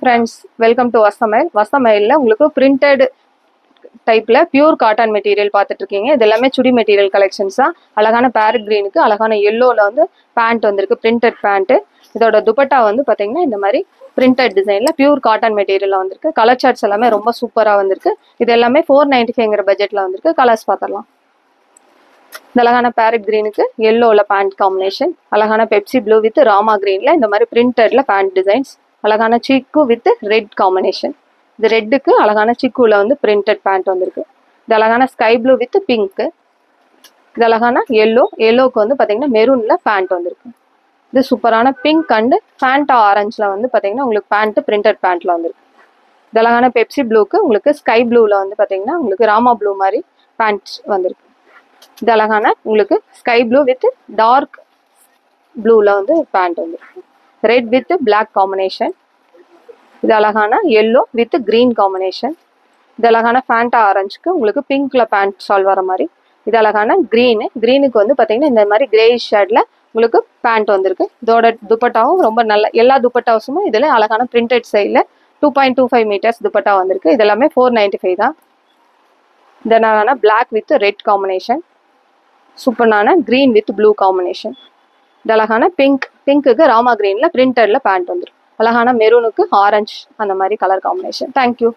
Friends, welcome to வசமைல். வசமைலில் உங்களுக்கு பிரிண்டட் டைப்பில் பியூர் காட்டன் மெட்டீரியல் பார்த்துட்டு இருக்கீங்க. இது எல்லாமே சுடி மெட்டீரியல் கலெக்ஷன்ஸ் தான். அழகான பேரட் க்ரீனுக்கு அழகான எல்லோவில் வந்து பேண்ட் வந்திருக்கு, பிரிண்டட் பேண்ட்டு. இதோட துப்பட்டா வந்து பார்த்தீங்கன்னா இந்த மாதிரி பிரிண்டட் டிசைனில் பியூர் காட்டன் மெட்டீரியலில் வந்திருக்கு. கலர் சார்ட்ஸ் எல்லாமே ரொம்ப சூப்பராக வந்திருக்கு. இது எல்லாமே 495 பட்ஜெட்டில் வந்திருக்கு. கலர்ஸ் பார்த்துடலாம். இந்த அழகான பேரட் கிரீனுக்கு எல்லோவில் பேண்ட் காம்பினேஷன், அழகான பெப்சி ப்ளூ வித் ராமா கிரீனில் இந்த மாதிரி பிரிண்டட்ல பேண்ட் டிசைன்ஸ், அழகான சீக்கு வித் ரெட் காம்பினேஷன். இது ரெட்டுக்கு அழகான சிக்குல வந்து பிரிண்டட் பேண்ட் வந்திருக்கு. இது அழகான ஸ்கை ப்ளூ வித் பிங்க்கு. இது அழகான எல்லோக்கு வந்து பார்த்தீங்கன்னா மெரூனில் பேண்ட் வந்திருக்கு. இது சூப்பரான பிங்க் அண்டு ஃபேண்டா ஆரஞ்சில் வந்து பார்த்தீங்கன்னா உங்களுக்கு பேண்ட்டு பிரிண்டட் பேண்ட்டில் வந்திருக்கு. இது அழகான பெப்சி ப்ளூக்கு உங்களுக்கு ஸ்கை ப்ளூவில் வந்து பார்த்தீங்கன்னா உங்களுக்கு ராமா ப்ளூ மாதிரி பேண்ட் வந்திருக்கு. இது அழகான உங்களுக்கு ஸ்கை ப்ளூ வித் டார்க் ப்ளூவில் வந்து பேண்ட் வந்திருக்கு. Red with black combination. இது அழகான எல்லோ வித் கிரீன் காம்பினேஷன். இது அழகான ஃபேண்டா ஆரஞ்சுக்கு உங்களுக்கு பிங்க்ல பேண்ட் ஷால் வர மாதிரி. இது அழகான க்ரீனுக்கு வந்து பார்த்தீங்கன்னா இந்த மாதிரி கிரேஷ் ஷேட்ல உங்களுக்கு பேண்ட் வந்திருக்கு. இதோட துப்பட்டாவும் ரொம்ப நல்ல, எல்லா துப்பட்டாஸும் இதில் அழகான பிரிண்டட் சைடில் 2.25 மீட்டர்ஸ் துப்பட்டா வந்திருக்கு. இது எல்லாமே 495 தான். இது அழகான பிளாக் வித் ரெட் காம்பினேஷன், சூப்பரான கிரீன் வித் ப்ளூ காம்பினேஷன். இது அழகான பிங்க்குக்கு ராமா கிரீன்ல பிரிண்டட்ல பேண்ட் வந்துடும். அழகான மெரூனுக்கு ஆரஞ்சு அந்த மாதிரி கலர் காம்பினேஷன். தேங்க்யூ.